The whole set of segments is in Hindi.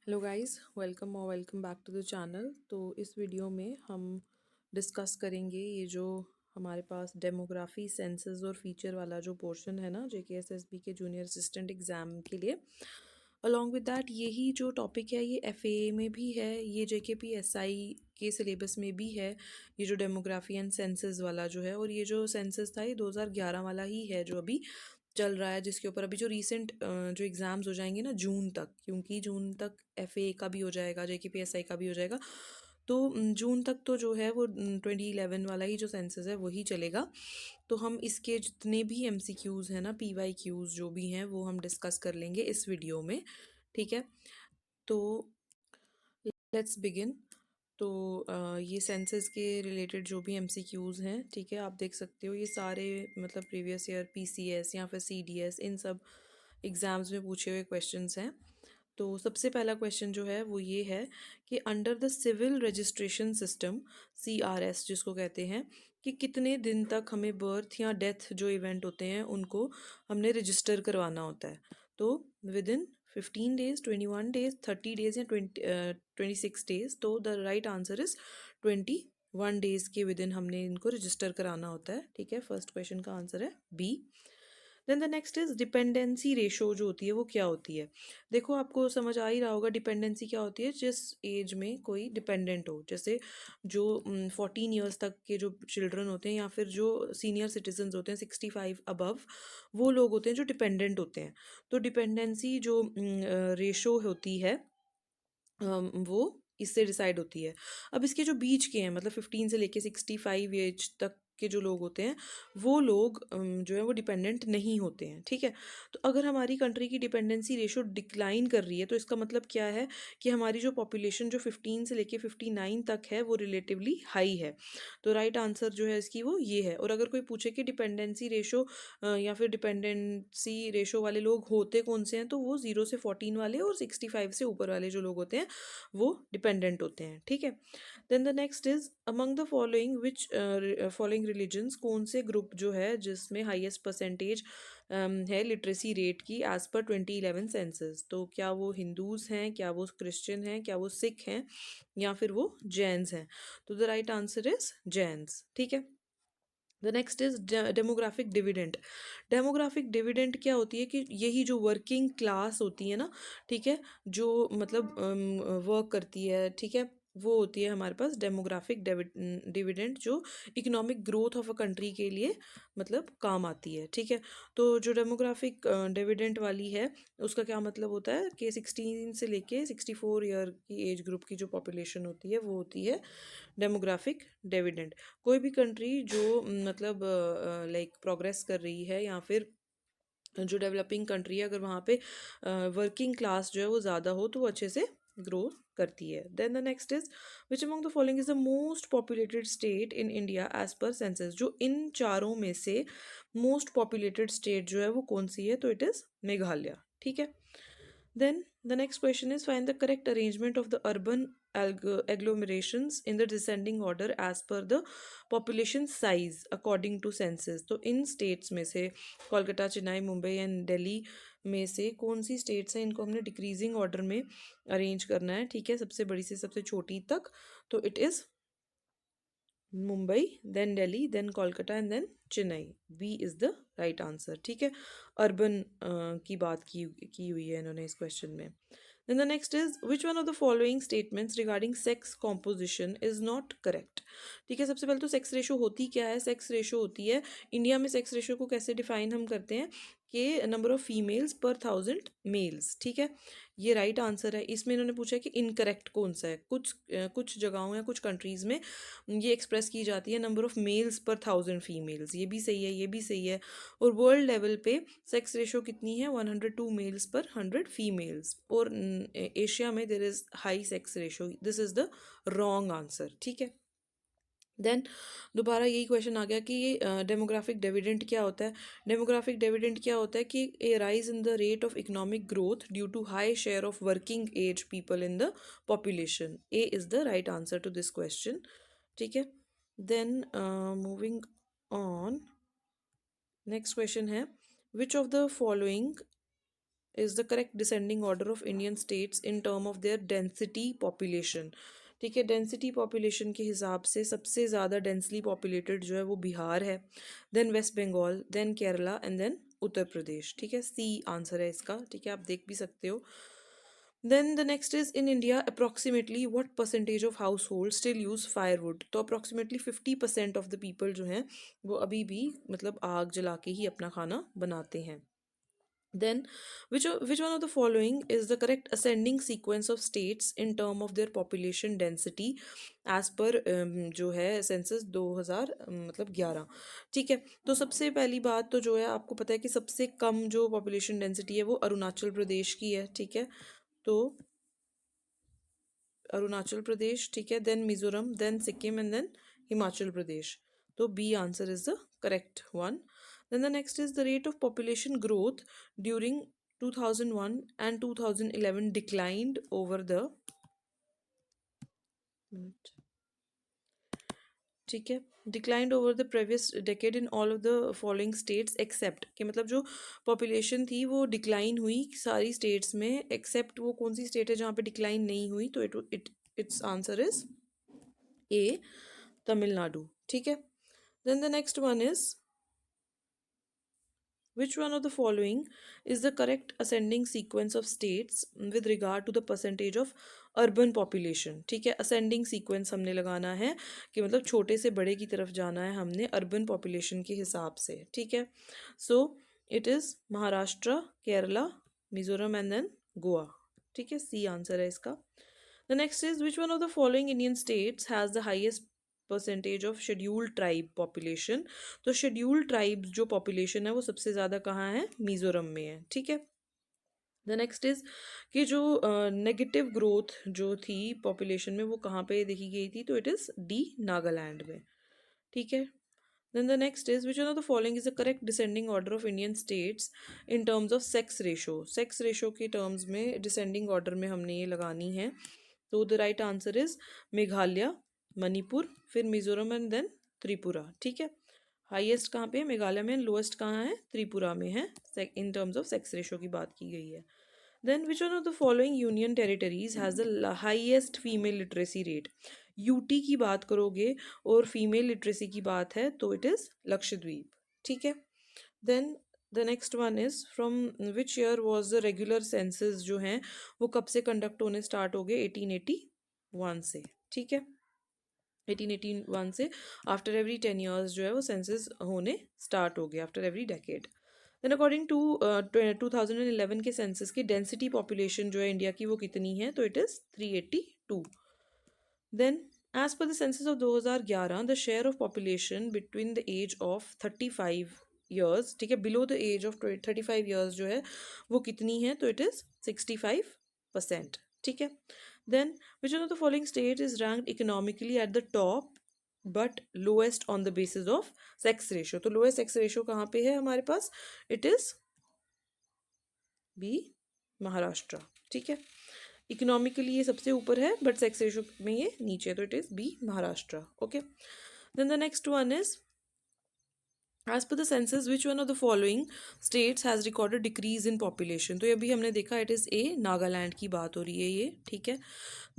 Hello guys, welcome back to the channel. तो इस वीडियो में हम डिस्कस करेंगे ये जो हमारे पास डेमोग्राफी सेंसस और फीचर वाला जो पोर्शन है ना JKSSB के जूनियर असिस्टेंट एग्ज़ाम के लिए। अलॉन्ग विद दैट यही जो टॉपिक है ये FAA में भी है, ये JKPSI के सिलेबस में भी है, ये जो डेमोग्राफी एंड सेंसस वाला जो है। और ये जो सेंसस था ये 2011 वाला ही है जो अभी चल रहा है, जिसके ऊपर अभी जो रीसेंट जो एग्ज़ाम्स हो जाएंगे ना जून तक, क्योंकि जून तक FAA का भी हो जाएगा, JKPSI का भी हो जाएगा। तो जून तक तो जो है वो 2011 वाला ही जो सेंसस है वही चलेगा। तो हम इसके जितने भी MCQs हैं ना, PYQs जो भी हैं वो हम डिस्कस कर लेंगे इस वीडियो में। ठीक है, तो लेट्स बिगिन। तो ये सेंसस के रिलेटेड जो भी MCQs हैं, ठीक है, आप देख सकते हो ये सारे मतलब प्रीवियस ईयर PCS या फिर CDS इन सब एग्ज़ाम्स में पूछे हुए क्वेश्चंस हैं। तो सबसे पहला क्वेश्चन जो है वो ये है कि under the civil registration system CRS जिसको कहते हैं, कि कितने दिन तक हमें बर्थ या डेथ जो इवेंट होते हैं उनको हमने रजिस्टर करवाना होता है। तो with in 15 days, 21 days, 30 days या 26 days। तो the right answer is 21 days के विद इन हमने इनको रजिस्टर कराना होता है। ठीक है, फर्स्ट क्वेश्चन का आंसर है B. Then the next is dependency ratio जो होती है वो क्या होती है। देखो आपको समझ आ ही रहा होगा डिपेंडेंसी क्या होती है। जिस एज में कोई डिपेंडेंट हो, जैसे जो 14 ईयर्स तक के जो चिल्ड्रन होते हैं या फिर जो सीनियर सिटीजन्स होते हैं 65 अबव, वो लोग होते हैं जो डिपेंडेंट होते हैं। तो डिपेंडेंसी जो रेशो होती है वो इससे डिसाइड होती है। अब इसके जो बीच के हैं, मतलब 15 से लेके 65 एज तक के जो लोग होते हैं, वो लोग जो है वो डिपेंडेंट नहीं होते हैं। ठीक है, तो अगर हमारी कंट्री की डिपेंडेंसी रेशो डिक्लाइन कर रही है तो इसका मतलब क्या है कि हमारी जो पॉपुलेशन जो 15 से लेके 59 तक है वो रिलेटिवली हाई है। तो राइट आंसर जो है इसकी वो ये है। और अगर कोई पूछे कि डिपेंडेंसी रेशो या फिर डिपेंडेंसी रेशो वाले लोग होते कौन से हैं, तो वो 0 से 14 वाले और 65 से ऊपर वाले जो लोग होते हैं वो डिपेंडेंट होते हैं। ठीक है, then the next is among the following which following religions, कौन से ग्रुप जो है जिसमें हाईएस्ट परसेंटेज है लिटरेसी रेट की एज पर 2011 सेंसस। तो क्या वो हिंदूज हैं, क्या वो क्रिश्चियन हैं, क्या वो सिख हैं, या फिर वो जैन्स हैं। तो the right answer is Jains. ठीक है, the next is demographic dividend. Demographic dividend क्या होती है कि यही जो वर्किंग क्लास होती है ना, ठीक है, जो मतलब वर्क करती है, ठीक है, वो होती है हमारे पास डेमोग्राफिक डिविडेंड, जो economic growth of a country के लिए मतलब काम आती है। ठीक है, तो जो डेमोग्राफिक डिविडेंड वाली है उसका क्या मतलब होता है कि 16 से लेके 64 ईयर की एज ग्रुप की जो पॉपुलेशन होती है वो होती है डेमोग्राफिक डिविडेंड। कोई भी कंट्री जो मतलब लाइक प्रोग्रेस कर रही है या फिर जो डेवलपिंग कंट्री है, अगर वहाँ पे वर्किंग क्लास जो है वो ज़्यादा हो तो वो अच्छे से ग्रो करती है। Then the next is which among the following is the most populated state in India as per census. जो इन चारों में से मोस्ट पॉपुलेटेड स्टेट जो है वो कौन सी है, तो इट इज़ मेघालय। ठीक है, then the next question is find the correct arrangement of the urban agglomerations in the descending order as per the population size according to census। तो इन states में से कोलकाता, चेन्नई, मुंबई एंड दिल्ली में से कौन सी स्टेट्स हैं, इनको हमने डिक्रीजिंग ऑर्डर में अरेंज करना है। ठीक है, सबसे बड़ी से सबसे छोटी तक। तो it is Mumbai, then Delhi, then Kolkata and then Chennai. B is the right answer. ठीक है, अर्बन की बात की हुई है इन्होंने इस क्वेश्चन में। Then the next is which one of the following statements regarding sex composition is not correct. ठीक है, सबसे पहले तो सेक्स रेशो होती क्या है। सेक्स रेशो होती है, इंडिया में सेक्स रेशो को कैसे डिफाइन हम करते हैं कि नंबर ऑफ फीमेल्स पर 1000 मेल्स। ठीक है, ये राइट आंसर है। इसमें इन्होंने पूछा है कि इनकरेक्ट कौन सा है। कुछ जगहों या कुछ कंट्रीज़ में ये एक्सप्रेस की जाती है नंबर ऑफ मेल्स पर 1000 फीमेल्स। ये भी सही है, ये भी सही है। और वर्ल्ड लेवल पे सेक्स रेशो कितनी है, 102 मेल्स पर 100 फीमेल्स। और एशिया में there is high sex ratio. This is the wrong answer. ठीक है, देन दोबारा यही क्वेश्चन आ गया कि ये डेमोग्राफिक डिविडेंड क्या होता है। डेमोग्राफिक डिविडेंड क्या होता है कि a rise in the rate of economic growth due to high share of working age people in the population. A is the right answer to this question. ठीक है, then moving on, next question है which of the following is the correct descending order of Indian states in term of their density population. ठीक है, डेंसिटी पॉपुलेशन के हिसाब से सबसे ज़्यादा डेंसली पॉपुलेटेड जो है वो बिहार है, then waste Bengal, then Kerala and then Uttar Pradesh. ठीक है, सी आंसर है इसका। ठीक है, आप देख भी सकते हो। Then the next is in India approximately what percentage of household still use firewood. तो अप्रॉक्सीमेटली 50% ऑफ द पीपल जो हैं वो अभी भी मतलब आग जला के ही अपना खाना बनाते हैं। Then, which one of the following is the correct ascending sequence of states in term of their population density as per जो है सेंसस 2000 मतलब 11। ठीक है, तो सबसे पहली बात तो जो है आपको पता है कि सबसे कम जो पॉपुलेशन डेंसिटी है वो अरुणाचल प्रदेश की है। ठीक है, तो अरुणाचल प्रदेश, ठीक है, then Mizoram, then Sikkim and then Himachal Pradesh. तो B answer is the correct one. Then the next is the rate of population growth during 2001 and 2011 declined over the minute, ठीक है, declined over the previous decade in all of the following states except, कि मतलब जो पॉपुलेशन थी वो डिक्लाइन हुई सारी स्टेट्स में, एक्सेप्ट वो कौन सी स्टेट है जहाँ पे डिक्लाइन नहीं हुई। तो it's answer is A, Tamil Nadu. ठीक है, then the next one is which one of the following is the correct ascending sequence of states with regard to the percentage of urban population. ठीक है, असेंडिंग सीक्वेंस हमने लगाना है कि मतलब छोटे से बड़े की तरफ जाना है हमने अर्बन पॉपुलेशन के हिसाब से। ठीक है, so it is Maharashtra, Kerala, Mizoram and then Goa. ठीक है, सी आंसर है इसका। The next is which one of the following Indian states has the highest percentage of scheduled tribe population. तो शेड्यूल्ड ट्राइब्स जो पॉपुलेशन है वो सबसे ज़्यादा कहाँ है, मिजोरम में है। ठीक है, द नेक्स्ट इज कि जो नेगेटिव ग्रोथ जो थी पॉपुलेशन में वो कहाँ पे देखी गई थी, तो इट इज़ डी, नागालैंड में। ठीक है, then the next is which one of the following is the correct descending order of Indian states in terms of sex ratio। sex ratio के terms में descending order में हमने ये लगानी है। तो the right answer is Meghalaya, Manipur, फिर मिजोरम एंड देन त्रिपुरा। ठीक है, हाईएस्ट कहाँ पे है, मेघालय में, लोएस्ट कहाँ है, त्रिपुरा में है, in terms of sex ratio की बात की गई है। Then which one of the following union territories has the highest female literacy rate. UT की बात करोगे और फीमेल लिटरेसी की बात है तो इट इज़ लक्षद्वीप। ठीक है, then the next one is from which year was the regular census जो हैं वो कब से कंडक्ट होने स्टार्ट हो गए, 1881 से। ठीक है, 1881 से आफ्टर एवरी 10 ईयर्स जो है वो सेंसस होने स्टार्ट हो गए, after every decade. Then according to 2011 के सेंसस की डेंसिटी पॉपुलेशन जो है इंडिया की वो कितनी है, तो it is 382। Then as per the census of 2011 the share of population between the age of 35 years, ठीक है, below the age of 35 years जो है वो कितनी है, तो इट इज़ 65%। ठीक है, then which one of the following state is ranked economically at the top but lowest on the basis of sex ratio. तो लोएस्ट सेक्स रेशो कहाँ पे है हमारे पास, इट इज बी, महाराष्ट्र। ठीक है, इकोनॉमिकली ये सबसे ऊपर है बट सेक्स रेशो में ये नीचे, तो it is B, Maharashtra. Okay, then the next one is as per the census which one of the following states has recorded decrease in population. तो ये अभी हमने देखा, इट इज़ ए, नागालैंड की बात हो रही है ये। ठीक है,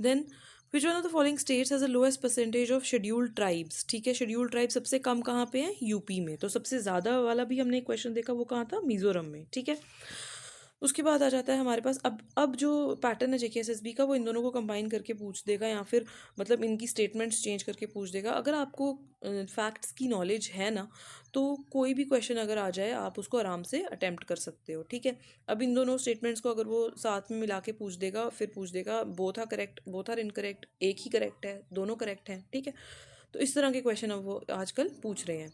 then which one of the following states has the lowest percentage of scheduled tribes. ठीक है, शेड्यूल्ड ट्राइब सबसे कम कहाँ पे है, यूपी में। तो सबसे ज़्यादा वाला भी हमने क्वेश्चन देखा वो कहाँ था, मिजोरम में। ठीक है, उसके बाद आ जाता है हमारे पास अब जो पैटर्न है जेकेएसएसबी का वो इन दोनों को कंबाइन करके पूछ देगा या फिर मतलब इनकी स्टेटमेंट्स चेंज करके पूछ देगा। अगर आपको फैक्ट्स की नॉलेज है ना तो कोई भी क्वेश्चन अगर आ जाए आप उसको आराम से अटेम्प्ट कर सकते हो। ठीक है, अब इन दोनों स्टेटमेंट्स को अगर वो साथ में मिला के पूछ देगा, फिर पूछ देगा both are correct, both are incorrect, एक ही करेक्ट है, दोनों करेक्ट हैं। ठीक है, तो इस तरह के क्वेश्चन अब वो आजकल पूछ रहे हैं।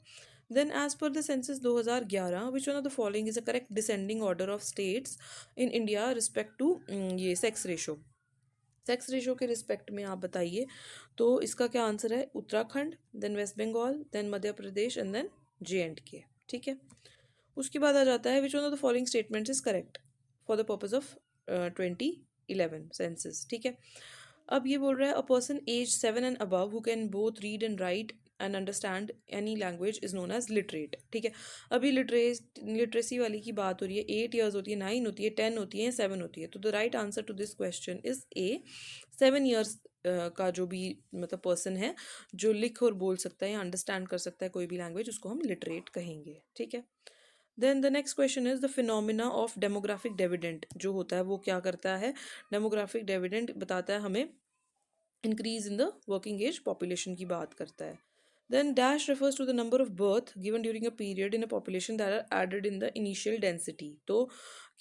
Then as per the census 2011 which one of the following is a correct descending order of states in India respect to ये सेक्स रेशो। सेक्स रेशो के रिस्पेक्ट में आप बताइए, तो इसका क्या आंसर है, Uttarakhand, then waste Bengal, then Madhya Pradesh and then JNK। ठीक है, उसके बाद आ जाता है which one of the following statements is correct for the purpose of 2011 census. ठीक है, अब ये बोल रहा है a person age 7 and above who can both read and write and understand any language is known as literate. ठीक है, अभी लिटरेसी वाली की बात हो रही है। 8 ईयर्स होती है, 9 होती है, 10 होती है, 7 होती है। तो the right answer to this question is A, 7 years का जो भी मतलब पर्सन है जो लिख और बोल सकता है या अंडरस्टैंड कर सकता है कोई भी लैंग्वेज, उसको हम लिटरेट कहेंगे। ठीक है, then the next question is the phenomena of demographic dividend. जो होता है वो क्या करता है? डेमोग्राफिक डिविडेंड बताता है हमें increase in the working age population की बात करता है। Then dash refers to the number of birth given during a period in a population that are added in the initial density. तो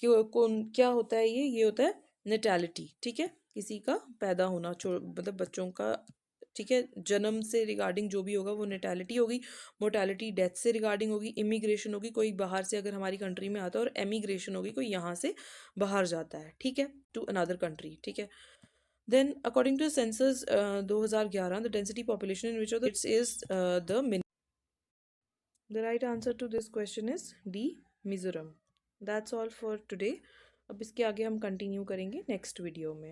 क्या होता है? ये होता है नेटैलिटी। ठीक है, किसी का पैदा होना, मतलब बच्चों का, ठीक है, जन्म से रिगार्डिंग जो भी होगा वो नेटैलिटी होगी। मोर्टैलिटी डेथ से रिगार्डिंग होगी। इमिग्रेशन होगी, कोई बाहर से अगर हमारी कंट्री में आता है, और एमिग्रेशन होगी, कोई यहाँ से बाहर जाता है, ठीक है, टू अनदर कंट्री। ठीक है, then according to census 2011, the density population in which of the states is the min. The right answer to this question is D, Mizoram. That's all for today. अब इसके आगे हम कंटिन्यू करेंगे नेक्स्ट वीडियो में।